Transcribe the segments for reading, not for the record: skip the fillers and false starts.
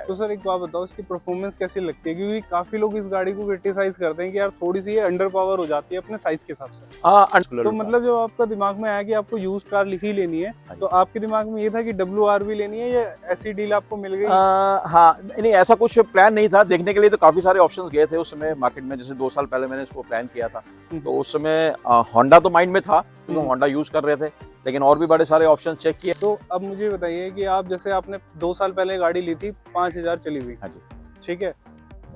तो सर एक बात बताओ, इसकी परफॉर्मेंस कैसी लगती है? क्योंकि काफी लोग इस गाड़ी को क्रिटिसाइज करते हैं कि यार थोड़ी सी ये अंडर पावर हो जाती है अपने साइज के हिसाब से। तो मतलब जब आपका दिमाग में आया कि आपको यूज कार ही लेनी है, तो आपके दिमाग में ये था कि WRV लेनी है या ऐसी डील आपको मिल गई? हाँ, नहीं ऐसा कुछ प्लान नहीं था। देखने के लिए तो काफी सारे ऑप्शंस गए थे उस समय मार्केट में। जैसे 2 साल पहले मैंने इसको प्लान किया था, तो उस समय होंडा तो माइंड में था क्योंकि होंडा यूज कर रहे थे, लेकिन और भी बड़े सारे ऑप्शन चेक किए। तो अब मुझे बताइए कि आप जैसे आपने 2 साल पहले गाड़ी ली थी 5000 चली हुई, हाँ जी। ठीक है,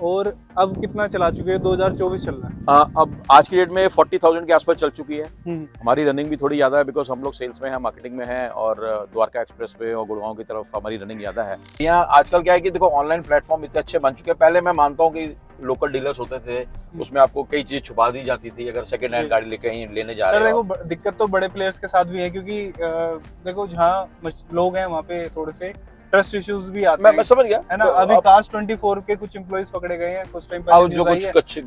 और अब कितना चला चुके हैं? 2024 चल रहा है। अब आज की डेट में 40,000 के आसपास चल चुकी है। हम्म। हमारी रनिंग भी थोड़ी ज़्यादा है बिकॉज हम लोग सेल्स में हैं, मार्केटिंग में हैं, और द्वारका एक्सप्रेस पे और गुड़गांव की तरफ हमारी रनिंग ज़्यादा है। यहाँ आजकल क्या है कि देखो ऑनलाइन प्लेटफॉर्म इतने अच्छे बन चुके हैं। पहले मैं मानता हूँ कि लोकल डीलर्स होते थे, उसमें आपको कई चीज़ छुपा दी जाती थी अगर सेकेंड हैंड गाड़ी कहीं लेने जा रहे हो। देखो दिक्कत तो बड़े प्लेयर्स के साथ भी है, क्योंकि देखो जहाँ लोग हैं वहाँ पे थोड़े से ट्रस्ट इश्यूज भी आते हैं। मैं समझ गया, है ना। अभी कास्ट 24 के कुछ एम्प्लॉइज पकड़े गए हैं कुछ टाइम पहले, जो कुछ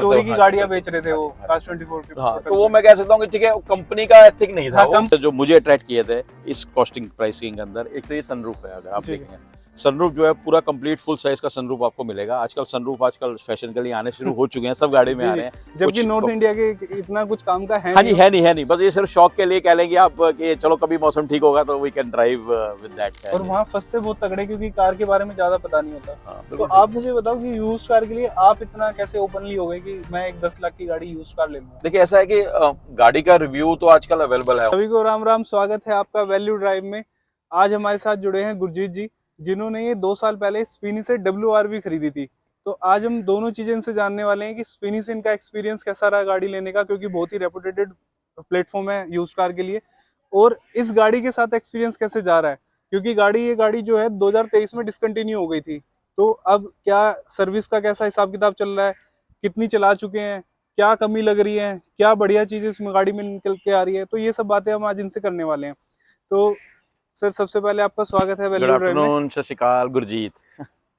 चोरी की गाड़ियां बेच रहे थे वो कास्ट 24 के। हाँ, तो वो मैं कह सकता हूँ कि ठीक है, कंपनी का एथिक नहीं था। वो जो मुझे अट्रैक्ट किए थे इस कॉस्टिंग प्राइसिंग के अंदर, एक तो ये सनरूफ है। अगर आप देखेंगे सनरूफ जो है पूरा कंप्लीट फुल साइज का सनरूफ आपको मिलेगा। आजकल सनरूफ फैशन के लिए आने शुरू हो चुके हैं, सब गाड़ी में आ रहे हैं। जबकि नॉर्थ इंडिया के इतना कुछ काम का है हाँ जी, है नहीं। बस ये सिर्फ शौक के लिए कह लेंगे आप कि चलो कभी मौसम ठीक होगा तो we can drive with that. और वहाँ फंसते बहुत तगड़े, क्योंकि कार के बारे में ज्यादा पता नहीं होता। तो आप मुझे बताओ कि यूज्ड कार के लिए आप इतना कैसे ओपनली हो गए कि मैं एक 10 लाख की गाड़ी यूज्ड कार ले लूंगा? देखिए ऐसा है कि गाड़ी का रिव्यू तो आजकल अवेलेबल है। सभी को राम राम, स्वागत है आपका वैल्यू ड्राइव में। आज हमारे साथ जुड़े हैं गुरजीत जी, जिन्होंने ये 2 साल पहले स्पिनी से WRV खरीदी थी। तो आज हम दोनों चीजें इनसे जानने वाले हैं कि स्पिनी से इनका एक्सपीरियंस कैसा रहा गाड़ी लेने का, क्योंकि बहुत ही रेपुटेड प्लेटफॉर्म है यूज्ड कार के लिए, और इस गाड़ी के साथ एक्सपीरियंस कैसे जा रहा है, क्योंकि ये गाड़ी जो है 2023 में डिसकंटिन्यू हो गई थी। तो अब क्या सर्विस का कैसा हिसाब किताब चल रहा है, कितनी चला चुके हैं, क्या कमी लग रही है, क्या बढ़िया चीज इसमें गाड़ी में निकल के आ रही है, तो ये सब बातें हम आज इनसे करने वाले हैं। तो सर सबसे पहले आपका स्वागत है वैल्यू ड्राइव में। सत श्री अकाल गुरजीत।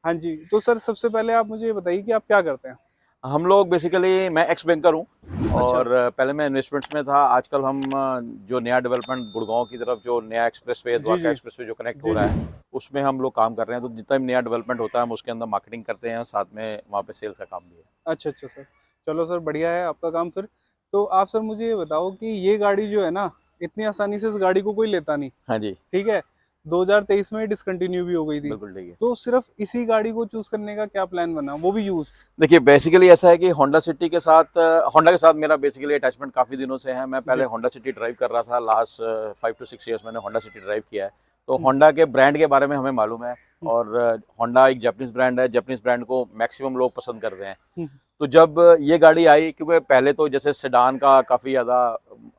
हाँ जी, तो सर सबसे पहले आप मुझे बताइए कि आप क्या करते हैं? हम लोग बेसिकली, मैं एक्स बैंकर हूँ। और पहले मैं इन्वेस्टमेंट्स में था। आजकल हम जो नया डेवलपमेंट गुड़गांव की तरफ, जो नया एक्सप्रेसवे, द्वारका एक्सप्रेसवे जो कनेक्ट हो रहा है, उसमें हम लोग काम कर रहे हैं। तो जितना भी नया डेवलपमेंट होता है हम उसके अंदर मार्केटिंग करते हैं, साथ में वहाँ पे सेल्स का काम भी है। अच्छा सर, चलो सर बढ़िया है आपका काम। फिर तो आप सर मुझे ये बताओ कि ये गाड़ी जो है ना, इतनी आसानी से इस गाड़ी को कोई लेता नहीं। हाँ जी, ठीक है, 2023 में डिसकंटिन्यू भी हो गई थी। बिल्कुल ठीक है। तो सिर्फ इसी गाड़ी को चूज करने का क्या प्लान बना, वो भी यूज? देखिए बेसिकली ऐसा है कि होंडा सिटी के साथ, होंडा के साथ मेरा बेसिकली अटैचमेंट काफ़ी दिनों से है। मैं पहले होंडा सिटी ड्राइव कर रहा था, लास्ट 5 to 6 ईयर्स मैंने होंडा सिटी ड्राइव किया है। तो होंडा के ब्रांड के बारे में हमें मालूम है, और होंडा एक जापानीज ब्रांड है। जापानीज ब्रांड को मैक्सिमम लोग पसंद करते हैं। तो जब ये गाड़ी आई, क्योंकि पहले तो जैसे सेडान का काफ़ी ज़्यादा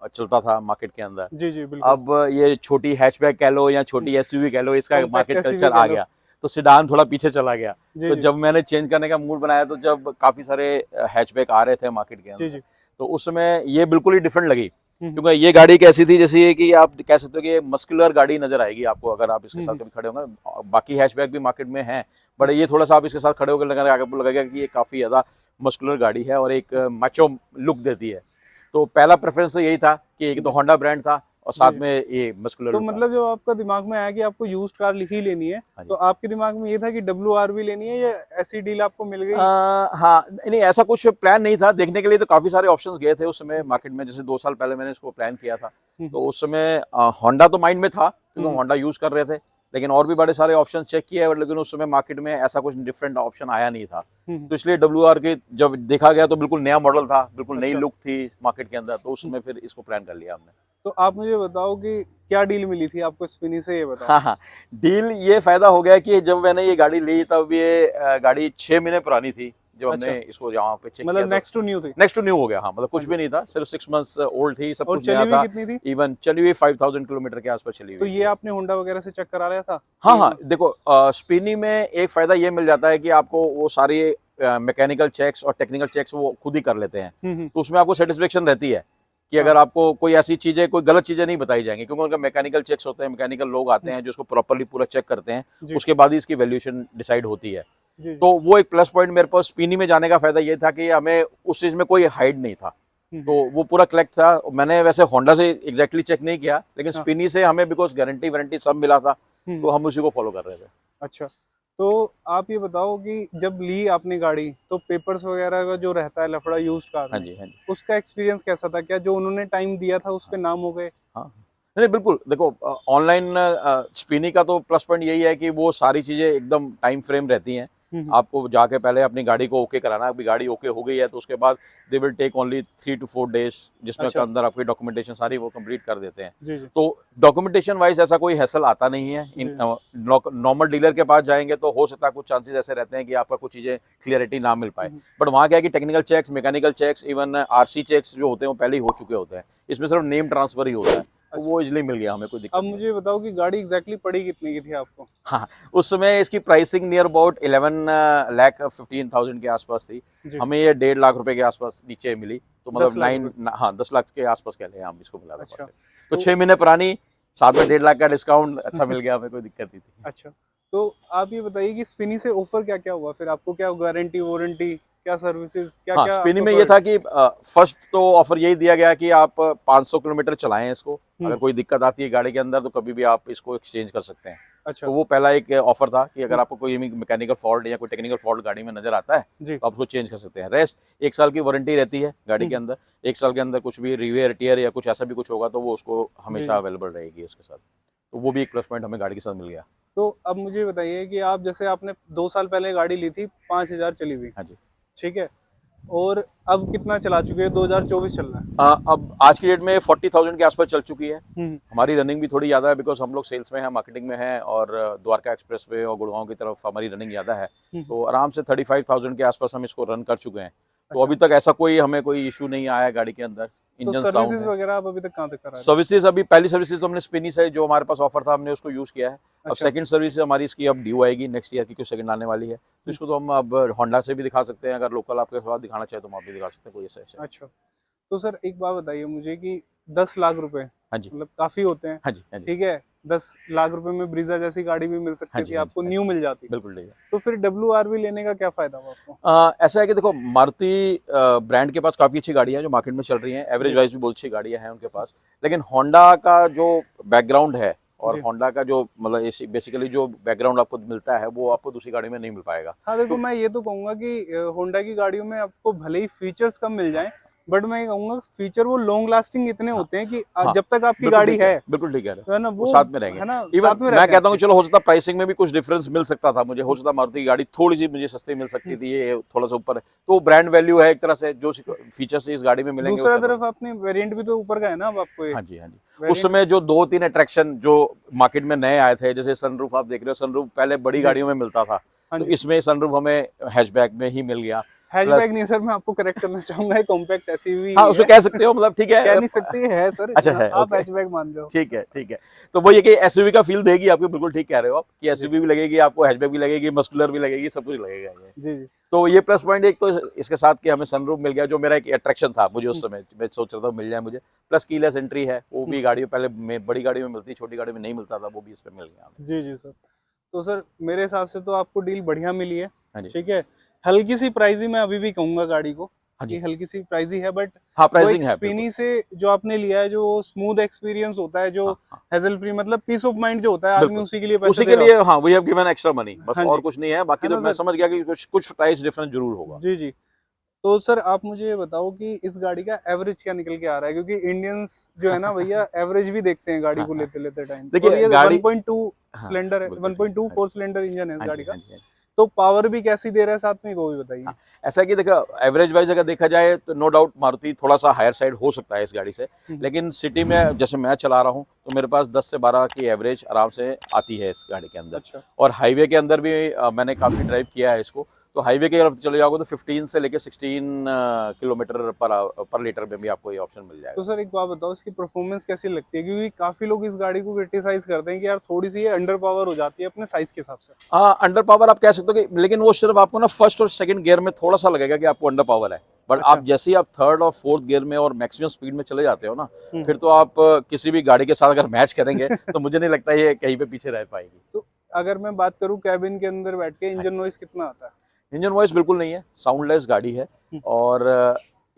चलता था मार्केट के अंदर, जी बिल्कुल। अब ये छोटी हैचबैक कह लो या छोटी SUV कह लो, इसका मार्केट कल्चर आ गया, तो सेडान थोड़ा पीछे चला गया। तो जब मैंने चेंज करने का मूड बनाया, तो जब काफ़ी सारे हैचबैक आ रहे थे मार्केट के अंदर, तो उस समय ये बिल्कुल ही डिफरेंट लगी। क्योंकि ये गाड़ी कैसी थी, जैसे कि आप कह सकते हो कि ये मस्कुलर गाड़ी नजर आएगी आपको अगर आप इसके साथ कभी खड़े होंगे। बाकी हैचबैक भी मार्केट में हैं, बट ये थोड़ा सा आप इसके साथ खड़े होकर आपको लगेगा कि ये काफ़ी ज़्यादा मस्कुलर गाड़ी है और एक मैचो लुक देती है। तो पहला प्रेफरेंस तो यही था कि एक तो होंडा ब्रांड था और साथ में ये मस्कुलर। तो मतलब जब आपका दिमाग में आया कि आपको यूज्ड कार ही लेनी है, तो आपके दिमाग में ये था कि WRV लेनी है या ऐसी डील आपको मिल गई? हाँ, नहीं ऐसा कुछ प्लान नहीं था। देखने के लिए तो काफी सारे ऑप्शंस गए थे उस समय मार्केट में। जैसे 2 साल पहले मैंने इसको प्लान किया था, तो उस समय होंडा तो माइंड में था क्योंकि होंडा यूज कर रहे थे, लेकिन और भी बड़े सारे ऑप्शन चेक किए, लेकिन उस समय मार्केट में ऐसा कुछ डिफरेंट ऑप्शन आया नहीं था। तो इसलिए WR के जब देखा गया तो बिल्कुल नया मॉडल था, बिल्कुल नई लुक थी मार्केट के अंदर, तो उस समय फिर इसको प्लान कर लिया हमने। तो आप मुझे बताओ कि क्या डील मिली थी आपको स्पिनी से, ये बताओ। हाँ, डील ये फायदा हो गया कि जब मैंने ये गाड़ी ली तब ये गाड़ी 6 महीने पुरानी थी जब हमने इसको यहाँ पे चेक मतलब नेक्स्ट टू न्यू थी? नेक्स्ट टू न्यू हो गया, हाँ, मतलब कुछ भी नहीं था, सिर्फ 6 मंथ्स ओल्ड थी, सब कुछ नया था। कितनी थी? इवन चली हुई 5000 किलोमीटर के आसपास चली हुई। तो ये आपने होंडा वगैरह से चेक करा लिया था? हाँ, देखो स्पिनी में एक फायदा ये मिल जाता है कि आपको वो सारी मैकेनिकल चेक्स और टेक्निकल चेक्स वो खुद ही कर लेते हैं, तो उसमें आपको सेटिस्फेक्शन रहती है कि अगर आपको कोई ऐसी चीजें, कोई गलत चीजें नहीं बताई जाएंगी, क्योंकि उनका मैकेनिकल चेक्स होते हैं, मैकेनिकल लोग आते हैं जो इसको प्रॉपर्ली पूरा चेक करते हैं, उसके बाद ही इसकी वैल्यूएशन डिसाइड होती है। तो वो एक प्लस पॉइंट मेरे पास स्पिनी में जाने का फायदा ये था कि हमें उस चीज में कोई हाइड नहीं था, तो वो पूरा कलेक्ट था। मैंने वैसे होंडा से एग्जैक्टली चेक नहीं किया, लेकिन स्पिनी से हमें बिकॉज गारंटी वारंटी सब मिला था, तो हम उसी को फॉलो कर रहे थे। अच्छा, तो आप ये बताओ कि जब ली आपने गाड़ी तो पेपर्स वगैरह का जो रहता है लफड़ा यूज्ड कार हाँ में, जी, हाँ जी। उसका एक्सपीरियंस कैसा था? क्या जो उन्होंने टाइम दिया था उस पे नाम हो गए? हाँ, नहीं बिल्कुल देखो, ऑनलाइन स्पिनी का तो प्लस पॉइंट यही है कि वो सारी चीज़ें एकदम टाइम फ्रेम रहती हैं। हम्म। आपको जाके पहले अपनी गाड़ी को ओके कराना, अभी गाड़ी ओके हो गई है तो उसके बाद they will take only 3 to 4 days, जिसमें के अच्छा। अंदर आपकी डॉक्यूमेंटेशन सारी वो कंप्लीट कर देते हैं। जी जी। तो डॉक्यूमेंटेशन वाइज़ ऐसा कोई हैसल आता नहीं है। इन जी नॉर्मल डीलर के पास जाएँगे तो हो सकता है कुछ चांसेस ऐसे रहते हैं कि आपका कुछ चीज़ें क्लैरिटी ना मिल पाए। हम्म, बट वहाँ क्या है कि technical checks, mechanical checks, even RC checks जो होते हैं वो पहले ही हो चुके होते हैं। इसमें सिर्फ नेम ट्रांसफर ही होता है। तो अच्छा। वो इज़िली मिल गया, हमें कोई अब दिक्कत नहीं आई। मुझे बताओ कि गाड़ी एग्जैक्टली पड़ी कितने की थी आपको? हाँ, उस समय इसकी प्राइसिंग नियर अबाउट 11,15,000 के आसपास थी। जी। हमें ये 1.5 लाख रुपए के आसपास नीचे मिली। तो मतलब 10 लाख रुपए? हाँ, 10 लाख के आसपास कह लें, हम इसको मिला था अच्छा। First time. तो तो 6 महीने पुरानी, साथ में 1.5 लाख का डिस्काउंट अच्छा मिल गया, हमें कोई दिक्कत नहीं थी। अच्छा, तो आप ये बताइए कि स्पिनी से ऑफर क्या क्या हुआ फिर आपको? क्या गारंटी वारंटी, क्या सर्विसेज, क्या हाँ, क्या स्पिनी आपका में ये प्रोवाइड? था कि फर्स्ट तो ऑफर यही दिया गया कि आप 500 किलोमीटर चलाएँ इसको। अगर हम्म। कोई दिक्कत आती है गाड़ी के अंदर तो कभी भी आप इसको एक्सचेंज कर सकते हैं। अच्छा। तो वो पहला एक ऑफर था कि अगर हम्म। आपको कोई मैकेनिकल फॉल्ट या कोई टेक्निकल फॉल्ट गाड़ी में नजर आता है जी। तो आप उसको चेंज कर सकते हैं। रेस्ट 1 साल की वारंटी रहती है गाड़ी के हम्म। अंदर। 1 साल के अंदर कुछ भी रिवेयर टियर या कुछ ऐसा भी कुछ होगा तो वो उसको जी हमेशा जी। अवेलेबल रहेगी उसके साथ। तो वो भी एक प्लस पॉइंट हमें गाड़ी के साथ मिल गया। तो अब मुझे बताइए कि आप जैसे आपने 2 साल पहले गाड़ी ली थी, 5,000 चली हुई, हाँ जी। ठीक है, और अब कितना चला चुके हैं? 2024 चल रहा है। अब आज की डेट में 40,000 के आसपास चल चुकी है। हम्म। हमारी रनिंग भी थोड़ी ज़्यादा है बिकॉज हम लोग सेल्स में हैं, मार्केटिंग में हैं, और द्वारका एक्सप्रेस वे और गुड़गांव की तरफ हमारी रनिंग ज़्यादा है। हम्म। तो आराम से 35,000 के आसपास हम इसको रन कर चुके हैं। तो अच्छा। अभी तक ऐसा कोई हमें कोई इशू नहीं आया है गाड़ी के अंदर। तो इंजन साउंड सर्विसेज है। वगैरह आप अभी तक कहाँ तक करा रहे सर्विसेज अभी पहली सर्विसेज तो हमने स्पिनी से जो हमारे पास ऑफर था हमने उसको यूज़ किया है। हो? अब अच्छा। सेकंड सर्विस हमारी इसकी अब ड्यू आएगी नेक्स्ट ईयर की, कुछ सेकंड आने वाली है। तो हम्म। इसको तो हम अब होंडा से भी दिखा सकते हैं, अगर लोकल आपके पास दिखाना चाहे तो हम आप भी दिखा सकते हैं, कोई ऐसा ऐसा। अच्छा, तो सर एक बात बताइए मुझे कि 10 लाख रुपए हाँ जी, मतलब काफी होते हैं, हाँ जी, हाँ जी, ठीक है? 10 लाख रुपए में ब्रीजा जैसी गाड़ी भी मिल हाँ सकती जी, थी हाँ जी, आपको, हाँ जी, न्यू मिल जाती, बिल्कुल ठीक है। तो फिर WRV लेने का क्या फायदा हुआ आपको? ऐसा है कि देखो, मारुति ब्रांड के पास काफ़ी अच्छी गाड़ियाँ हैं जो मार्केट में चल रही हैं, एवरेज जी वाइज भी बहुत अच्छी गाड़ियाँ हैं उनके पास। लेकिन होंडा का जो बैकग्राउंड है और जी। होंडा का जो मतलब बेसिकली जो बैकग्राउंड आपको मिलता है वो आपको दूसरी गाड़ी में नहीं मिल पाएगा। हाँ देखो, तो मैं ये तो कहूंगा कि होंडा की गाड़ियों में आपको भले ही फीचर्स कम मिल जाएं, बट मैं ये कहूंगा फीचर वो लॉन्ग लास्टिंग इतने हाँ, होते हैं कि हाँ, जब तक आपकी बिल्कुल गाड़ी ठीक है, है बिल्कुल ठीक कह रहे हो। तो है ना, वो वो साथ में रहेंगे। है ना, इवन साथ में मैं रहते हैं कहता हूँ आपके। चलो हो सकता है प्राइसिंग में भी कुछ डिफरेंस मिल सकता था मुझे, हो सकता है मारुति की गाड़ी थोड़ी-सी मुझे सस्ती मिल सकती थी, ये थोड़ा-सा ऊपर है। तो ब्रांड वैल्यू है एक तरह से, जो फीचर्स इस गाड़ी में मिलेंगे वो दूसरा सब। तरफ अपने वेरिएंट भी तो ऊपर का है ना, अब आपको ये हाँ जी, हाँ जी। उस वेरिएंट। समय जो 2-3 अट्रैक्शन जो मार्केट में नए आए थे, जैसे सनरूफ आप देख रहे हो, सनरूफ पहले बड़ी जी। गाड़ियों में मिलता था। हाँ तो जी। इसमें सनरूफ हमें हैचबैक में ही मिल गया। हैचबैक प्लस नहीं सर, मैं आपको करेक्ट करना चाहूंगा, ये कॉम्पैक्ट एसयूवी हाँ, ही उसको है। कह सकते हो, मतलब ठीक कह है। नहीं सकते, ये है सर, अच्छा है, आप ओके। हैचबैक मान रहे हो। ठीक है, ठीक है। तो वो ये कि एसयूवी का फ़ील देगी आपको, बिल्कुल ठीक कह रहे हो आप कि जी एसयूवी भी लगेगी आपको, हैचबैक भी लगेगी, मस्कुलर भी लगेगी, सब कुछ लगेगा ये। जी जी। तो ये प्लस पॉइंट एक तो इसके साथ कि हमें सनरूफ मिल गया, जो मेरा एक अट्रैक्शन था मुझे उस हम्म। समय, मैं सोच रहा था मिल जाए मुझे। प्लस कीलेस एंट्री है, वो हम्म। भी गाड़ियों पहले में बड़ी गाड़ी में मिलती, छोटी गाड़ी में नहीं मिलता था, वो भी इसमें मिल गया हमें। जी जी सर। तो सर मेरे हिसाब से तो आपको डील बढ़िया मिली है, हाँ जी। ठीक है? हल्की सी प्राइस ही मैं अभी भी कहूंगा गाड़ी को हाँ कि जी। हल्की सी प्राइस ही है, बट हाँ, वो एक प्राइसिंग है बिल्कुल। स्पिनी से जो आपने लिया है, जो स्मूथ एक्सपीरियंस होता है, जो हाँ, हाँ, हेजल फ्री, मतलब पीस ऑफ माइंड जो होता है, आदमी बिल्कुल। उसी के लिए पैसे उसी दे के रहा लिए होता हाँ, we have given extra money, है। बस हाँ और जी, कुछ नहीं है। बाकी है तो ना मैं सर? समझ गया कि कुछ कुछ प्राइस डिफरेंस ज़रूर होगा। जी जी। तो सर आप मुझे ये बताओ कि इस गाड़ी का एवरेज क्या निकल के आ रहा है, क्योंकि इंडियंस जो है ना भैया, एवरेज भी देखते हैं गाड़ी हाँ, को हाँ। लेते लेते टाइम, और देखिए ये गाड़ी 1.2 हाँ, सिलेंडर है, बिल्कुल ठीक। 1.2 हाँ जी। 4 सिलेंडर इंजन है इस हाँ गाड़ी जी, का। हाँ जी, हाँ जी। तो पावर भी कैसी दे रहा है साथ में, वो भी बताइए। हाँ, ऐसा है कि देखो, एवरेज वाइज़ अगर देखा जाए तो नो डाउट मारुति थोड़ा-सा हायर साइड हो सकता है इस गाड़ी से। हम्म। लेकिन सिटी में जैसे मैं चला रहा हूँ, तो मेरे पास 10 से 12 की एवरेज आराम से आती है इस गाड़ी के अंदर। अच्छा। और हाईवे के अंदर भी मैंने काफ़ी ड्राइव किया है इसको, तो हाईवे की तरफ चले जाओगे तो 15 से लेके 16 किलोमीटर पर लीटर में भी आपको ये ऑप्शन मिल तो जाएगा। सर एक बात बताओ, इसकी परफॉर्मेंस कैसी लगती है? क्योंकि काफी लोग इस गाड़ी को क्रिटिसाइज करते हैं कि यार थोड़ी सी ये अंडर पावर हो जाती है अपने साइज के हिसाब से। हाँ, अंडर पावर आप कह सकते हो कि, लेकिन वो सिर्फ आपको ना फर्स्ट और सेकंड गियर में थोड़ा-सा लगेगा कि आपको अंडर पावर है। बट अच्छा। आप जैसे ही आप थर्ड और फोर्थ गियर में और मैक्सिमम स्पीड में चले जाते हो ना, हम्म। फिर तो आप किसी भी गाड़ी के साथ अगर मैच करेंगे तो मुझे नहीं लगता ये कहीं पे पीछे रह पाएगी। तो अगर मैं बात करूं कैबिन के अंदर बैठ के, हाँ इंजन जी। नॉइस कितना आता है? इंजन वॉइस बिल्कुल नहीं है, साउंडलेस गाड़ी है। हम्म। और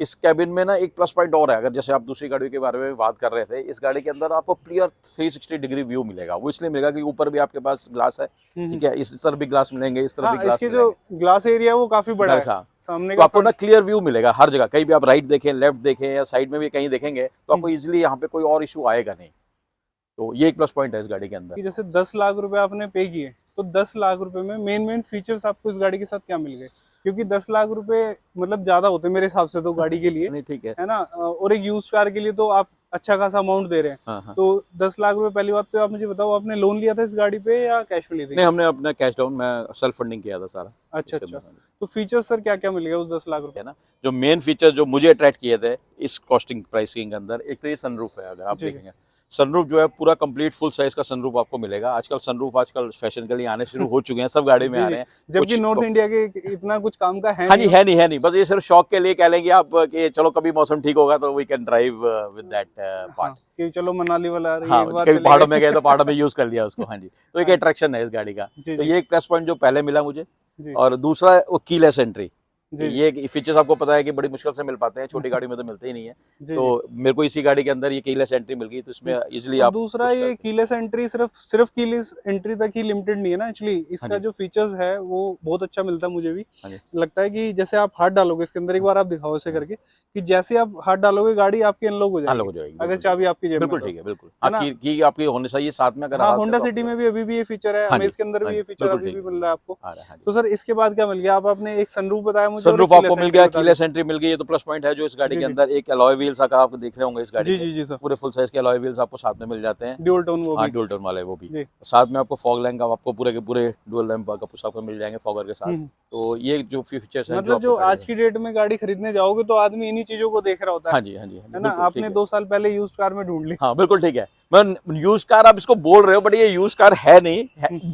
इस कैबिन में ना एक प्लस पॉइंट और है, अगर जैसे आप दूसरी गाड़ी के बारे में बात कर रहे थे, इस गाड़ी के अंदर आपको क्लियर 360 डिग्री व्यू मिलेगा। वो इसलिए मिलेगा कि ऊपर भी आपके पास ग्लास है, ठीक है, इस तरफ भी ग्लास मिलेंगे, इस तरफ भी ग्लास इसके जो ग्लास एरिया है वो काफी बड़ा है सामने तो का, आपको ना क्लियर व्यू मिलेगा हर जगह। कहीं भी आप राइट देखें, लेफ्ट देखें या साइड में भी कहीं देखेंगे तो आपको इजिली यहाँ पे कोई और इशू आएगा नहीं। तो ये एक प्लस पॉइंट है इस गाड़ी के अंदर। जैसे 10 लाख रुपए आपने पे किए, तो 10 लाख रुपए में मेन फीचर्स आपको इस गाड़ी के साथ क्या मिल गए? क्योंकि 10 लाख रुपए मतलब ज्यादा होते हैं मेरे हिसाब से तो गाड़ी के लिए। नहीं ठीक है ना, और एक यूज्ड कार के लिए तो आप अच्छा खासा अमाउंट दे रहे हैं। हाँ। तो 10 लाख रुपए, पहली बात तो आप मुझे बताओ, आपने लोन लिया था इस गाड़ी पे या कैश में ली थी? नहीं, हमने अपना कैश डाउन, मैं सेल्फ फंडिंग किया था सारा। अच्छा। तो फीचर्स सर क्या क्या मिल गया उस 10 लाख रुपए? है ना, जो मेन फीचर जो मुझे अट्रैक्ट किए थे इस कॉस्टिंग प्राइसिंग के अंदर, एक तो ये सनरूफ है। अगर आप देखेंगे सनरूफ जो है पूरा कंप्लीट फुल साइज का सनरूफ आपको मिलेगा। आजकल सनरूफ आजकल फैशन के लिए आने शुरू हो चुके हैं, सब गाड़ी में आ रहे हैं। जबकि नॉर्थ इंडिया के इतना कुछ काम का है हाँ जी, है नहीं, बस ये सिर्फ शौक के लिए कह लेंगे आप कि चलो कभी मौसम ठीक होगा तो we can drive with that part, कि चलो मनाली वाला हाँ, कभी पहाड़ों में गए तो पहाड़ों में यूज कर लिया उसको। हाँ जी, तो एक अट्रैक्शन है इस गाड़ी का। तो ये एक प्लस पॉइंट जो पहले मिला मुझे। और दूसरा वो कीलेस एंट्री, ये फीचर्स आपको पता है कि बड़ी मुश्किल से मिल पाते हैं, छोटी गाड़ी में तो मिलते ही नहीं है। तो मेरे को इसी गाड़ी के अंदर ये कीलेस एंट्री मिल गई, तो इसमें इजीली आप। दूसरा ये कीलेस एंट्री सिर्फ कीलेस एंट्री तक ही लिमिटेड नहीं है ना, एक्चुअली इसका जो फीचर्स है वो बहुत अच्छा मिलता है। मुझे भी लगता है कि जैसे आप हाथ डालोगे इसके अंदर, एक बार आप दिखाओ ऐसे करके, कि जैसे आप हाथ डालोगे गाड़ी आपकी अनलॉक हो जाएगी अगर चाबी आपकी जेब में। बिल्कुल ठीक है, बिल्कुल की आपकी होनी चाहिए साथ में। अगर होंडा सिटी में भी अभी भी ये फीचर है, हमें इसके अंदर भी ये फीचर अभी भी मिल रहा है आपको। तो सर इसके बाद क्या मिल गया? आपने एक सनरूफ बताया मुझे, सनरूफ आपको मिल गया, कीलेस एंट्री मिल गई, ये तो प्लस पॉइंट है जो इस गाड़ी के अंदर। एक अलॉय व्हील्स अगर आप देख रहे होंगे इस गाड़ी में, सर पूरे फुल साइज के अलॉय व्हील्स आपको साथ में मिल जाते हैं, ड्यूल टोन वो भी। ड्यूल टोन वाले वो भी। साथ में आपको फॉग लैंप आपको पूरे के पूरे ड्यूल लैंप आपको मिल जाएंगे फॉगर के साथ। तो ये जो फीचर्स हैं, मतलब जो आज की डेट में गाड़ी खरीदने जाओगे तो आदमी इन्हीं चीजों को देख रहा होता है। हाँ जी, है ना। आपने 2 साल पहले यूज्ड कार में ढूंढ ली। हाँ बिल्कुल ठीक है, मैं यूज्ड कार आप इसको बोल रहे हो, बट ये यूज्ड कार है नहीं,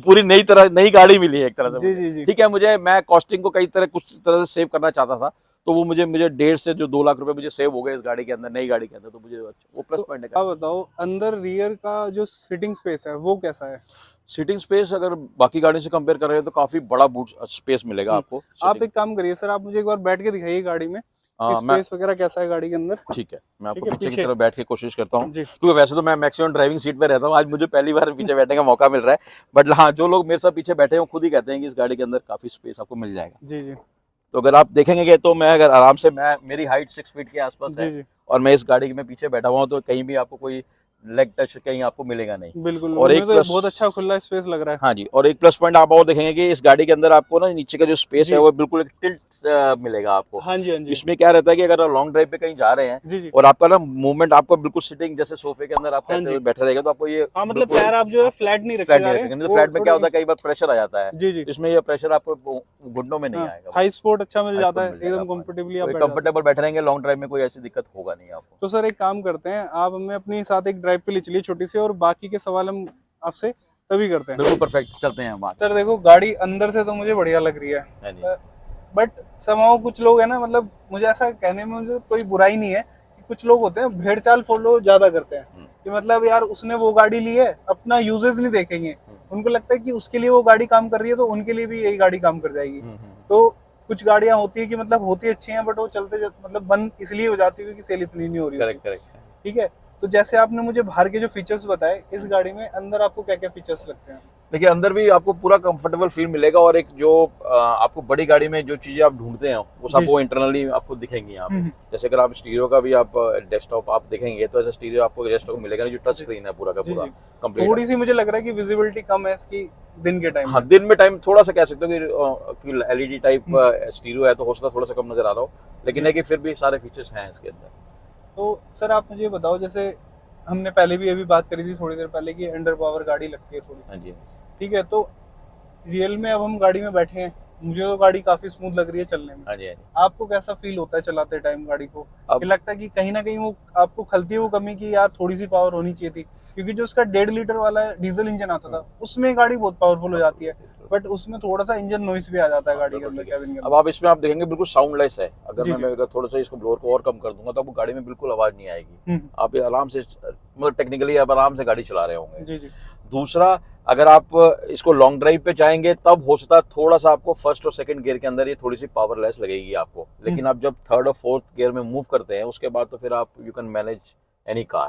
पूरी नई गाड़ी मिली है एक तरह से। जी। ठीक है, मैं कॉस्टिंग को कुछ तरह से सेव करना चाहता था, तो वो मुझे 1.5 से जो 2 लाख रुपए मुझे सेव हो गए इस गाड़ी के अंदर, नई गाड़ी के अंदर, तो मुझे वो प्लस पॉइंट है। आप बताओ अंदर रियर का जो सीटिंग स्पेस है वो कैसा है? सीटिंग स्पेस अगर बाकी गाड़ी से कंपेयर कर रहे हैं तो काफी बड़ा बूट स्पेस मिलेगा आपको। आप एक काम करिए सर, आप मुझे एक बार बैठ के दिखाइए गाड़ी में, स्पेस वगैरह कैसा है गाड़ी के अंदर। ठीक है, मैं आपको पीछे की तरफ बैठ के कोशिश करता हूँ, क्योंकि वैसे तो मैं मैक्सिमम ड्राइविंग सीट पे रहता हूँ, आज मुझे पहली बार पीछे बैठने का मौका मिल रहा है। बट हाँ, जो लोग मेरे साथ पीछे बैठे हैं खुद ही कहते हैं कि इस गाड़ी के अंदर काफी स्पेस आपको मिल जाएगा। जी। तो अगर आप देखेंगे तो मैं अगर आराम से, मेरी हाइट 6 फीट के आसपास है, और मैं इस गाड़ी में पीछे बैठा हुआ हूँ, तो कहीं भी आपको कोई लेग टच कहीं आपको मिलेगा नहीं। बिल्कुल। और एक तो बहुत अच्छा खुला स्पेस लग रहा है। हाँ जी, और एक प्लस पॉइंट आप और देखेंगे कि इस गाड़ी के अंदर आपको ना नीचे का जो स्पेस है वो बिल्कुल एक टिल्ट मिलेगा आपको। हाँ जी। इसमें क्या रहता है कि अगर आप लॉन्ग ड्राइव पे कहीं जा रहे हैं और आपका ना मूवमेंट आपको बिल्कुल सिटिंग जैसे सोफे के अंदर आप बैठे रहेगा, तो आपको ये मतलब पैर आप जो है फ्लैट नहीं रखेंगे। तो फ्लैट में क्या होता है, कई बार प्रेशर आ जाता है। जी। इसमें ये प्रेशर आपको घुटनों में नहीं आएगा। हाई स्पोर्ट अच्छा मिल जाता है, एकदम कंफर्टेबली आप कंफर्टेबल बैठे रहेंगे, लॉन्ग ड्राइव में कोई ऐसी दिक्कत होगा नहीं आपको। तो सर एक काम करते हैं, आप हमें अपने साथ एक ड्राइव पे ले चलिए छोटी सी, और बाकी के सवाल हम आपसे तभी करते हैं। बिल्कुल परफेक्ट, चलते हैं बात। सर देखो गाड़ी अंदर से तो मुझे बढ़िया लग रही है, बट समाओ कुछ लोग है ना, मतलब मुझे ऐसा कहने में मुझे कोई बुराई नहीं है कि कुछ लोग होते हैं भेड़ चाल फॉलो ज्यादा करते हैं, कि मतलब यार उसने वो गाड़ी ली है, अपना यूजेस नहीं देखेंगे। उनको लगता है कि उसके लिए वो गाड़ी काम कर रही है तो उनके लिए भी यही गाड़ी काम कर जाएगी। तो कुछ गाड़ियां होती है कि मतलब होती अच्छी हैं, बट वो चलते मतलब बंद इसलिए हो जाती है क्योंकि सेल इतनी नहीं हो रही। करेक्ट। ठीक है, तो जैसे आपने मुझे बाहर के जो फीचर्स बताए, इस गाड़ी में अंदर आपको क्या क्या फीचर्स लगते हैं? देखिए, अंदर भी आपको पूरा कंफर्टेबल फील मिलेगा, और एक जो आपको बड़ी गाड़ी में जो चीजें आप ढूंढते हैं वो सब वो इंटरनली आपको दिखेंगी यहाँ पे। जैसे अगर आप स्टीरियो का भी आप डेस्कटॉप आप देखेंगे तो ऐसा स्टीरियो आपको डेस्कटॉप मिलेगा नहीं, जो टच स्क्रीन है पूरा का पूरा कंप्लीट। थोड़ी सी मुझे लग रहा है कि विजिबिलिटी कम है इसकी दिन के टाइम। हाँ, दिन में टाइम थोड़ा सा कह सकते हो कि एलईडी टाइप स्टीरियो है तो हो सकता है थोड़ा सा कम नजर आ रहा हो, लेकिन है कि फिर भी सारे फीचर्स हैं इसके अंदर। तो सर आप मुझे बताओ, जैसे हमने पहले भी अभी बात करी थी थोड़ी देर पहले कि अंडर पावर गाड़ी लगती है थोड़ी। हाँ जी। ठीक है, तो रियल में अब हम गाड़ी में बैठे हैं, मुझे तो गाड़ी काफी स्मूथ लग रही है चलने में। हाँ जी। आपको कैसा फील होता है चलाते टाइम गाड़ी को? लगता है कि कहीं ना कहीं वो आपको खलती है वो कमी की यार थोड़ी सी पावर होनी चाहिए थी, क्योंकि जो उसका 1.5 लीटर वाला डीजल इंजन आता था उसमें गाड़ी बहुत पावरफुल हो जाती है, बट उसमें थोड़ा सा इंजन नॉइस भी आ जाता है गाड़ी के अंदर, कैबिन के अंदर। अब आप इसमें आप देखेंगे बिल्कुल साउंडलेस है। अगर थोड़ा सा इसको ब्लोअर को और कम कर दूंगा तो आपको गाड़ी में बिल्कुल आवाज नहीं आएगी। आप आराम से, मतलब टेक्निकली आप आराम से गाड़ी चला रहे होंगे। दूसरा, अगर आप इसको लॉन्ग ड्राइव पे जाएंगे तब हो सकता है थोड़ा सा आपको फर्स्ट और सेकंड गियर के अंदर ये थोड़ी सी पावरलेस लगेगी आपको, लेकिन आप जब थर्ड और फोर्थ गियर में मूव करते हैं उसके बाद तो फिर आप you can manage any car.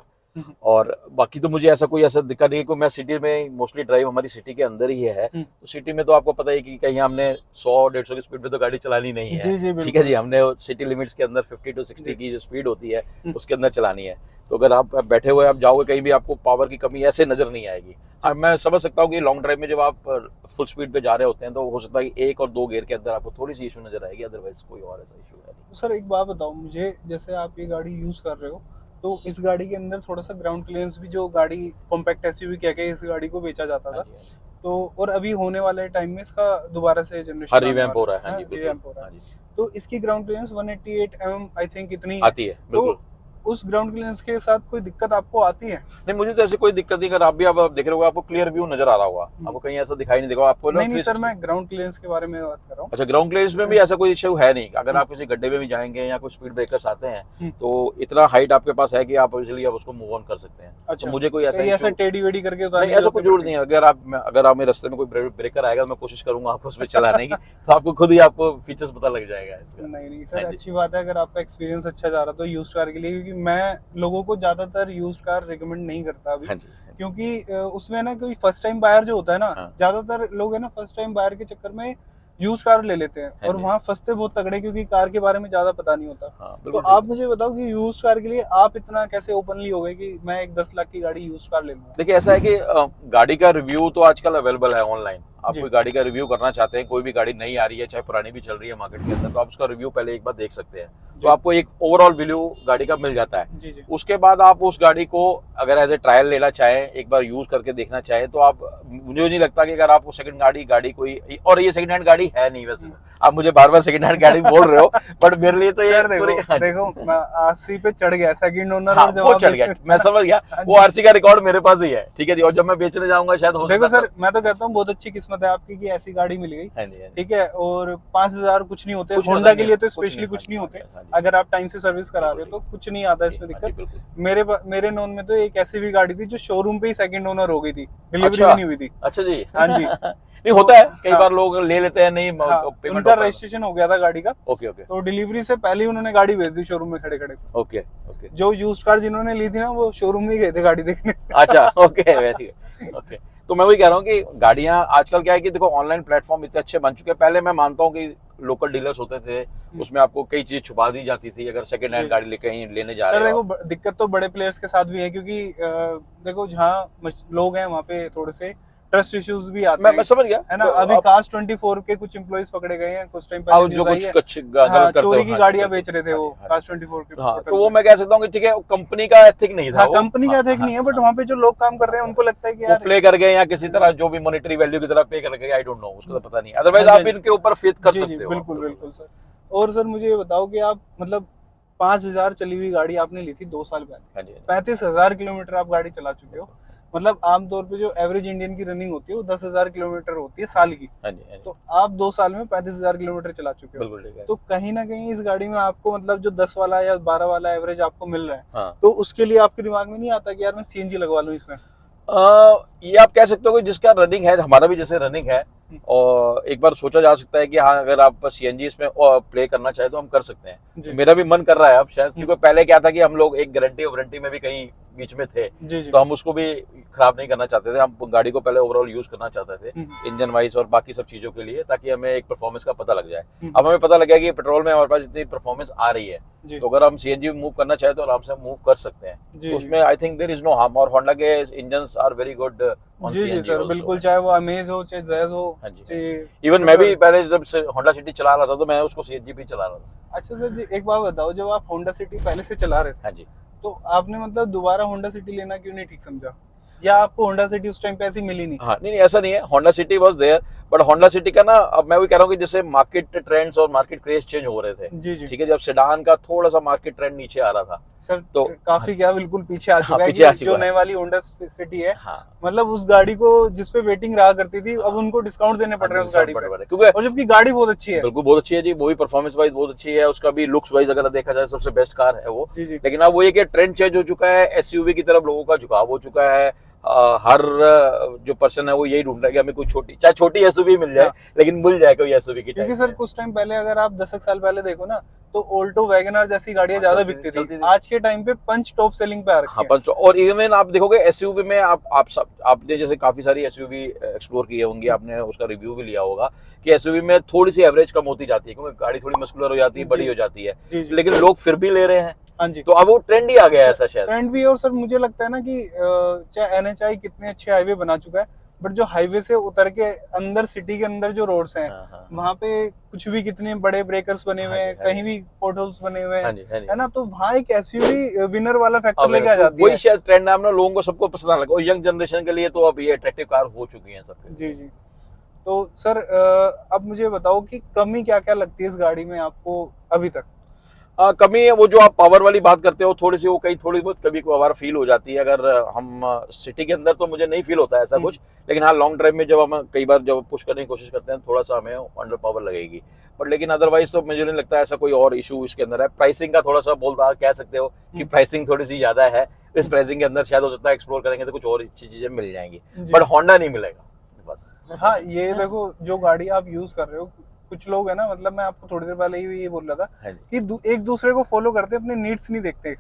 और बाकी तो मुझे ऐसा कोई दिक्कत नहीं है, क्योंकि मैं सिटी में मोस्टली ड्राइव हमारी सिटी के अंदर ही है, तो सिटी में तो आपको पता है कि कहीं हमने 100-150 की स्पीड पे तो गाड़ी चलानी नहीं है। ठीक है जी, हमने सिटी लिमिट्स के अंदर 50 to 60 की जो स्पीड होती है उसके अंदर चलानी है। तो अगर आप बैठे हुए आप जाओगे कहीं भी, आपको पावर की कमी ऐसे नजर नहीं आएगी। और मैं समझ सकता हूँ कि लॉन्ग ड्राइव में जब आप फुल स्पीड पे जा रहे होते हैं तो हो सकता है कि 1 और 2 गियर के अंदर आपको थोड़ी सी इशू नजर आएगी, अदरवाइज कोई और ऐसा इशू है नहीं। सर एक बात बताओ मुझे, जैसे आप ये गाड़ी यूज कर रहे हो तो इस गाड़ी के अंदर थोड़ा सा ग्राउंड क्लियरेंस भी, जो गाड़ी कॉम्पैक्ट एसयूवी कह के इस गाड़ी को बेचा जाता था, तो और अभी होने वाले टाइम में इसका दोबारा से जनरेशन रिवैम्प हो रहा है। हाँ जी, बिल्कुल। तो इसकी ground clearance 188 mm I think इतनी आती है। बिल्कुल। उस ग्राउंड क्लियरेंस के साथ कोई दिक्कत आपको आती है? नहीं, मुझे तो ऐसी कोई दिक्कत नहीं। अगर आप भी आप देख रहे हो आपको क्लियर व्यू नजर आ रहा होगा, आपको कहीं ऐसा दिखाई नहीं देगा आपको। नहीं सर, मैं ग्राउंड क्लियरेंस के बारे में बात कर रहा हूँ। अच्छा, ग्राउंड क्लियरेंस में भी ऐसा कोई इश्यू है नहीं। अगर आप किसी गड्ढे में भी जाएंगे या कुछ स्पीड ब्रेकर्स आते हैं तो इतना हाइट आपके पास है कि आप इजिली आप उसको मूव ऑन कर सकते हैं। अच्छा, तो मुझे कोई ऐसा टेढ़ी वेढ़ी करके नहीं, ऐसा कोई जरूरत नहीं है। अगर आप मेरे रास्ते में कोई ब्रेकर आएगा, मैं कोशिश करूंगा आपको उसमें चलाने की, तो आपको खुद ही आपको फीचर्स पता लग जाएगा इसका। नहीं सर, अच्छी बात है अगर आपका एक्सपीरियंस अच्छा जा रहा तो यूज्ड कार के लिए, क्योंकि मैं लोगों को ज्यादातर यूज्ड कार रिकमेंड नहीं करता अभी। क्योंकि उसमें ना कोई फर्स्ट टाइम बायर जो होता है ना, ज्यादातर लोग है ना फर्स्ट टाइम बायर के चक्कर में यूज्ड कार ले लेते हैं और वहाँ फंसते बहुत तगड़े, क्योंकि कार के बारे में ज्यादा पता नहीं होता। तो आप मुझे बताओ कि यूज्ड कार के लिए आप इतना कैसे ओपनली हो गए कि मैं एक 10 लाख की गाड़ी यूज्ड कार ले लूंगा? देखिए, ऐसा है कि गाड़ी का रिव्यू तो आजकल अवेलेबल है ऑनलाइन। आप कोई गाड़ी का रिव्यू करना चाहते हैं, कोई भी गाड़ी नई आ रही है चाहे पुरानी भी चल रही है मार्केट के अंदर, तो आप उसका रिव्यू पहले एक बार देख सकते हैं, तो आपको एक ओवरऑल व्यू गाड़ी का मिल जाता है। उसके बाद आप उस गाड़ी को अगर एज ए ट्रायल लेना चाहें, एक बार यूज करके देखना चाहें, तो आप, मुझे नहीं लगता कि अगर आप सेकंड गाड़ी कोई, और ये सेकंड हैंड गाड़ी है नहीं वैसे, आप मुझे बार बार सेकंड हैंड गाड़ी बोल रहे हो, बट मेरे लिए तो ये देखो मैं आरसी पे चढ़ गया, सेकंड ओनर और जब वो चढ़ गया, मैं समझ गया, वो आरसी का रिकॉर्ड मेरे पास ही है। ठीक है जी, और जब मैं बेचने जाऊंगा शायद हो, देखो सर मैं तो कहता हूँ बहुत अच्छी किस्मत है आपकी कि ऐसी गाड़ी मिल गई। ठीक है, और 5,000 कुछ नहीं होते, होंडा के लिए तो स्पेशली कुछ नहीं होते। अगर आप टाइम से सर्विस करा रहे हो तो कुछ नहीं आता इसमें दिक्कत। मेरे नॉन में तो एक ऐसी भी गाड़ी थी जो शोरूम पे ही सेकंड ओनर हो गई थी, डिलीवरी भी नहीं हुई थी। अच्छा जी। हाँ जी। नहीं, होता है कई बार लोग ले लेते हैं, नहीं उनका रजिस्ट्रेशन हो गया था गाड़ी का। ओके, तो डिलीवरी से पहले ही उन्होंने गाड़ी भेज दी शोरूम में खड़े खड़े। ओके। जो यूज्ड कार जिन्होंने ली थी ना, वो शोरूम में गए थे गाड़ी देखने। अच्छा, ओके, वेरी गुड। ओके, तो मैं वही कह रहा हूँ कि गाड़ियां आजकल क्या है कि देखो ऑनलाइन प्लेटफॉर्म इतने अच्छे बन चुके हैं। पहले मैं मानता हूँ कि लोकल डीलर्स होते थे, उसमें आपको कई चीज छुपा दी जाती थी अगर सेकंड हैंड गाड़ी कहीं लेने जा रहे हो। देखो दिक्कत तो बड़े प्लेयर्स के साथ भी है, क्योंकि देखो जहाँ लोग हैं वहाँ पे थोड़े से ट्रस्ट इश्यूज भी आते हैं। मैं समझ गया, है ना। अभी कास्ट 24 के कुछ एम्प्लॉइज पकड़े गए हैं कुछ टाइम पहले, जो कुछ चोरी की गाड़ियां बेच रहे थे वो कास्ट 24 के। तो वो मैं कह सकता हूँ कि ठीक है, कंपनी का एथिक नहीं था, कंपनी का एथिक नहीं है, बट वहाँ पे जो लोग काम कर रहे हैं उनको लगता है कि यार प्ले कर गए या किसी तरह जो भी मॉनेटरी वैल्यू की तरह पे कर गए, आई डोंट नो, उसका तो पता नहीं। अदरवाइज आप इनके ऊपर फेथ कर सकते हो। बिल्कुल सर। और सर मुझे ये बताओ कि आप मतलब 5,000 चली हुई गाड़ी आपने ली थी 2 साल पहले, 35,000 किलोमीटर आप गाड़ी चला चुके हो। मतलब आमतौर पे जो एवरेज इंडियन की रनिंग होती है वो 10,000 किलोमीटर होती है साल की। तो आप 2 साल में 35,000 किलोमीटर चला चुके हो। तो कहीं ना कहीं इस गाड़ी में आपको मतलब जो 10 वाला या 12 वाला एवरेज आपको मिल रहा है, तो उसके लिए आपके दिमाग में नहीं आता कि यार मैं सीएनजी लगवा लूं इसमें? ये आप कह सकते हो कि जिसका रनिंग है, हमारा भी जैसे रनिंग है, और एक बार सोचा जा सकता है कि हाँ अगर आप सीएनजी इसमें प्ले करना चाहे तो हम कर सकते हैं। मेरा भी मन कर रहा है अब शायद, क्योंकि पहले क्या था कि हम लोग एक गारंटी वारंटी में भी कहीं बीच में थे, तो हम उसको भी खराब नहीं करना चाहते थे। हम गाड़ी को पहले ओवरऑल यूज करना चाहते थे इंजन वाइज और बाकी सब चीजों के लिए, ताकि हमें एक परफॉर्मेंस का पता लग जाए। अब हमें पता लग गया कि पेट्रोल में हमारे पास इतनी परफॉर्मेंस आ रही है, तो अगर हम सीएनजी मूव करना चाहे तो आराम से मूव कर सकते हैं। तो उसमें I think there is no harm, और होंडा के engines are very good on CNG sir. बिल्कुल, चाहे वो अमेज हो चाहे जैज हो। इवन मैं भी पहले जब होंडा सिटी चला रहा था तो मैं उसको सीएनजी पे चला रहा था। अच्छा सर जी, एक बात बताओ, जब आप होंडा सिटी पहले से चला रहे थे, हाँ जी, तो आपने मतलब दोबारा होंडा सिटी लेना क्यों नहीं ठीक समझा, या आपको होंडा सिटी उस टाइम पे ऐसी मिली नहीं? हाँ, नहीं ऐसा नहीं है, Honda City was there, but Honda City का ना, अब मैं भी कह रहा हूँ कि जैसे मार्केट ट्रेंड्स और मार्केट क्रेज चेंज हो रहे थे। जी। ठीक है, जब सेडान का थोड़ा सा मार्केट ट्रेंड नीचे आ रहा था सर, तो काफी क्या बिल्कुल पीछे आ चुका है। जो नई वाली होंडा सिटी है, मतलब उस गाड़ी को जिसपे वेटिंग रहा करती थी, अब उनको डिस्काउंट देने पड़ रहे हैं उस गाड़ी पे, क्योंकि और जबकि गाड़ी बहुत अच्छी है। बिल्कुल बहुत अच्छी है जी, वो भी परफॉर्मेंस वाइज बहुत अच्छी है, उसका भी लुक्स वाइज अगर देखा जाए सबसे बेस्ट कार है वो। लेकिन अब वो ये कि ट्रेंड चेंज हो चुका है, एसयूवी की तरफ लोगों का झुकाव हो चुका है, हर जो पर्सन है वो यही ढूंढ रहा है कि हमें कोई छोटी, चाहे छोटी एसयूवी मिल जाए, लेकिन मिल जाए कोई एसयूवी की। क्योंकि सर कुछ टाइम पहले अगर आप 10 साल पहले देखो ना, तो ऑल्टो वैगनआर जैसी गाड़ियां ज्यादा बिकती थी। आज के टाइम पे पंच टॉप सेलिंग पे आ रखी है। पंच, और इवन आप देखोगे एसयूवी में आपने जैसे काफी सारी एसयूवी एक्सप्लोर की होंगी, आपने उसका रिव्यू भी लिया होगा कि एसयूवी में थोड़ी सी एवरेज कम होती जाती है, क्योंकि गाड़ी थोड़ी मस्कुलर हो जाती है, बड़ी हो जाती है, लेकिन लोग फिर भी ले रहे हैं। हाँ जी। तो अब वो ट्रेंड ही आ गया है ऐसा शायद। ट्रेंड भी है, और सर मुझे लगता है ना कि चाहे एनएचआई कितने अच्छे हाईवे बना चुका है, बट जो हाईवे से उतर के अंदर सिटी के अंदर जो रोड्स हैं, वहाँ पे कुछ भी कितने बड़े ब्रेकर्स बने हुए हैं, कहीं भी पोर्टल्स बने हुए हैं, है ना, तो वहाँ एक एसयूवी विनर वाला फैक्टर लेके आ जाती है। वही शायद ट्रेंड है, लोगों को सबको पसंद लगा, और यंग जनरेशन के लिए तो अब ये अट्रैक्टिव कार हो चुकी है सबके। जी जी। तो सर अब मुझे बताओ कि कमी क्या क्या लगती है इस गाड़ी में आपको अभी तक? कमी है वो जो आप पावर वाली बात करते हो, थोड़ी सी वो कहीं थोड़ी बहुत कभी कभार फील हो जाती है। अगर हम सिटी के अंदर तो मुझे नहीं फील होता है ऐसा कुछ, लेकिन हाँ लॉन्ग ड्राइव में जब हम कई बार जब पुश करने की कोशिश करते हैं, थोड़ा सा हमें अंडर पावर लगेगी, बट लेकिन अदरवाइज तो मुझे नहीं लगता ऐसा कोई और इशू इसके अंदर है। प्राइसिंग का थोड़ा सा कह सकते हो कि प्राइसिंग थोड़ी सी ज्यादा है। इस प्राइसिंग के अंदर शायद हो सकता है एक्सप्लोर करेंगे तो कुछ और अच्छी चीजें मिल जाएंगी, बट होंडा नहीं मिलेगा बस। हाँ, ये देखो जो गाड़ी आप यूज कर रहे हो, कुछ लोग है ना, मतलब मैं आपको थोड़ी देर पहले ही ये बोल रहा था कि एक दूसरे को फॉलो करते हैं, अपने नीड्स नहीं देखते।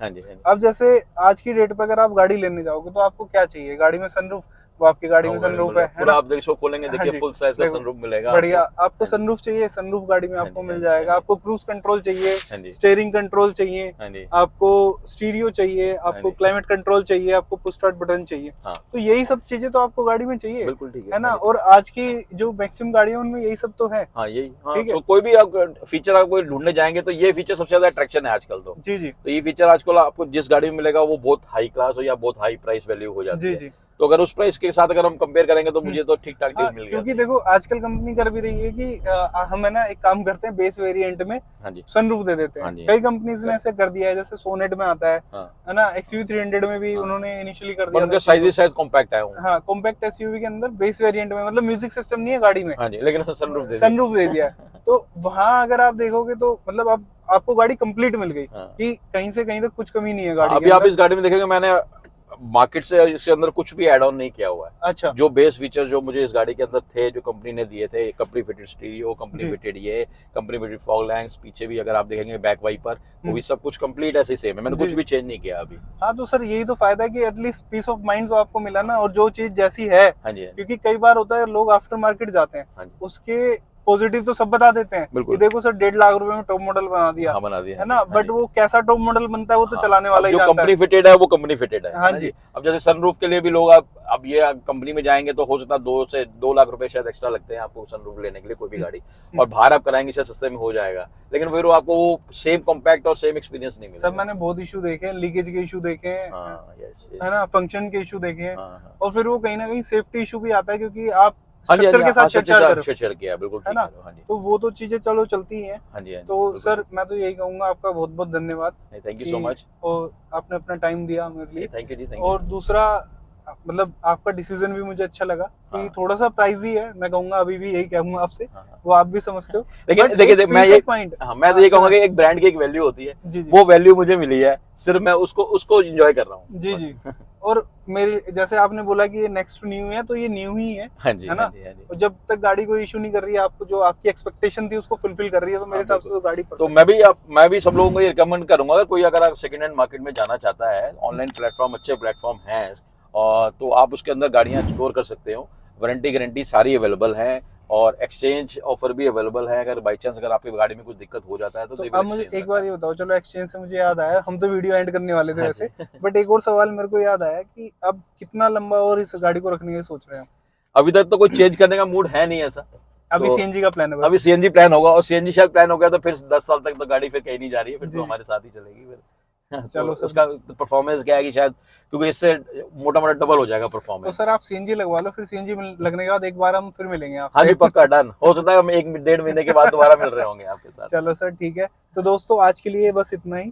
अब जैसे आज की डेट पे अगर आप गाड़ी लेने जाओगे तो आपको क्या चाहिए? गाड़ी में सनरूफ, वो आपकी गाड़ी में सनरूफ है ना, आप देखो खोलेंगे, देखिए फुल साइज का सनरूफ मिलेगा, बढ़िया। आपको सनरूफ चाहिए, सनरूफ गाड़ी में आपको मिल जाएगा। आपको क्रूज कंट्रोल चाहिए, स्टीयरिंग कंट्रोल चाहिए, आपको स्टीरियो चाहिए, आपको क्लाइमेट कंट्रोल चाहिए, आपको पुश स्टार्ट बटन चाहिए, तो यही सब चीजें तो आपको गाड़ी में चाहिए, बिल्कुल ठीक है ना। और आज की जो मैक्सिमम गाड़ियां उनमें यही सब तो है। तो कोई भी आप फीचर आप कोई ढूंढने जाएंगे तो ये फीचर सबसे ज्यादा अट्रैक्शन है आजकल तो। जी जी। तो ये फीचर आजकल आपको जिस गाड़ी में मिलेगा वो बहुत हाई क्लास हो या बहुत हाई प्राइस वैल्यू हो जाती है। जी जी। तो अगर उस प्राइस के साथ अगर हम कंपेयर करेंगे तो मुझे तो ठीक ठाक डील मिल गया। क्योंकि देखो आजकल कंपनी कर भी रही है कि हम है ना एक काम करते हैं, बेस वेरिएंट में सनरूफ दे देते हैं। कई कंपनीज ने ऐसे कर दिया है, जैसे सोनेट में आता है ना, XUV 300 में भी उन्होंने इनिशियली कर दिया। उनका साइज कॉम्पैक्ट है। हाँ, कॉम्पैक्ट SUV के अंदर बेस वेरिएंट में, मतलब म्यूजिक सिस्टम नहीं है गाड़ी में, लेकिन सनरूफ दे दिया है। तो वहाँ अगर आप देखोगे तो मतलब आपको गाड़ी कंप्लीट मिल गई कि कहीं से कहीं तक कुछ कमी नहीं है गाड़ी। अभी आप इस गाड़ी में देखेंगे मैंने मार्केट से इसके अंदर कुछ भी ऐड ऑन नहीं किया हुआ है। अच्छा। जो बेस फीचर जो मुझे इस गाड़ी के अंदर थे, जो कंपनी ने दिए थे, company fitted stereo, company fitted ये, कंपनी फिटेड फॉग लैंप्स, पीछे भी अगर आप देखेंगे बैक वाइपर, वो भी सब कुछ कंप्लीट ऐसे सेम है, मैंने कुछ भी चेंज नहीं किया अभी। हाँ, तो सर यही तो फायदा है कि एटलीस्ट पीस ऑफ माइंड जो आपको मिला ना, और जो चीज जैसी है। क्योंकि कई बार होता है लोग आफ्टर मार्केट जाते हैं, उसके पॉजिटिव तो सब बता देते हैं कि देखो सर 1.5 लाख रुपए में टॉप मॉडल बना दिया, है ना, बट वो कैसा टॉप मॉडल बनता है वो तो चलाने वाला ही जानता है। कंपनी फिटेड है वो कंपनी फिटेड है। हाँ जी। अब जैसे सनरूफ के लिए भी लोग अब ये कंपनी में जाएंगे तो हो सकता है 2 से 2 लाख रुपए शायद एक्स्ट्रा लगते हैं आपको सनरूफ लेने के लिए कोई भी गाड़ी, और बाहर आप कराएंगे शायद सस्ते में हो जाएगा, लेकिन फिर वो आपको सेम कॉम्पैक्ट और सेम एक्सपीरियंस नहीं मिलेगा। सर मैंने बहुत इशू देखे हैं, लीकेज के इशू देखे हैं, है ना, फंक्शन के इशू देखे हैं, और फिर वो कहीं ना कहीं सेफ्टी इशू भी आता है, क्योंकि आप स्ट्रक्चर के साथ छेड़छाड़ किया, बिल्कुल, है ना, तो वो तो चीजें चलो चलती हैं। तो सर मैं तो यही कहूंगा, आपका बहुत बहुत धन्यवाद, थैंक यू सो मच, और आपने अपना टाइम दिया मेरे लिए। Thank you ji, thank you. और दूसरा मतलब आपका डिसीजन भी मुझे अच्छा लगा कि थोड़ा सा प्राइजी है, मैं कहूंगा अभी भी यही कहूंगा आपसे, वो आप भी समझते हो, लेकिन देखिए मैं तो ये कहूंगा कि एक ब्रांड की एक वैल्यू होती है, वो वैल्यू मुझे मिली है, सिर्फ मैं उसको एंजॉय कर रहा हूँ। जी जी। और मेरे जैसे आपने बोला कि ये नेक्स्ट न्यू है, तो ये न्यू ही है, है ना, और जब तक गाड़ी कोई इशू नहीं कर रही है, आपको जो आपकी एक्सपेक्टेशन थी उसको फुलफिल कर रही है, तो मेरे हिसाब से तो गाड़ी तो मैं भी सब लोगों को ये रिकमेंड करूंगा, अगर कोई अगर सेकंड हैंड मार्केट में जाना चाहता है, ऑनलाइन प्लेटफॉर्म अच्छे प्लेटफॉर्म हैं, और तो आप उसके अंदर गाड़ियां एक्सप्लोर कर सकते हो, वारंटी गारंटी सारी अवेलेबल है, और एक्सचेंज ऑफर भी अवेलेबल है। अगर बाई चांस अगर आपकी गाड़ी में कुछ दिक्कत हो जाता है तो अब मुझे एक बार ये बताओ, चलो एक्सचेंज से मुझे याद आया, हम तो वीडियो एंड करने वाले थे वैसे, बट एक और सवाल मेरे को याद आया कि अब कितना लंबा और इस गाड़ी को रखने की सोच रहे हैं? अभी तक तो कोई चेंज करने का मूड है नहीं ऐसा, अभी तो सीएनजी का प्लान है बस। अभी सीएनजी प्लान होगा, और सीएनजी शायद प्लान हो गया तो फिर 10 साल तक तो गाड़ी फिर कहीं नहीं जा रही है, फिर तो हमारे साथ ही चलेगी फिर। चलो तो उसका परफॉर्मेंस क्या है कि शायद क्योंकि इससे मोटा मोटा डबल हो जाएगा परफॉर्मेंस। तो सर आप सीएनजी लगवा लो, फिर सीएनजी लगने के बाद एक बार हम फिर मिलेंगे आपसे। हाँ जी, पक्का, डन। हो सकता है हम 1-1.5 महीने के बाद दोबारा मिल रहे होंगे आपके साथ। चलो सर ठीक है, तो दोस्तों आज के लिए बस इतना ही।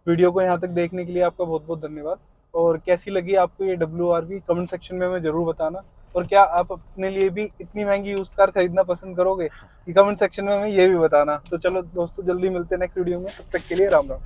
वीडियो को यहाँ तक देखने के लिए आपका बहुत बहुत धन्यवाद, और कैसी लगी आपको ये WRV कमेंट सेक्शन में हमें जरूर बताना, और क्या आप अपने लिए भी इतनी महंगी यूज्ड कार खरीदना पसंद करोगे, कि कमेंट सेक्शन में हमें ये भी बताना। तो चलो दोस्तों, जल्दी मिलते हैं नेक्स्ट वीडियो में, तब तक के लिए राम राम।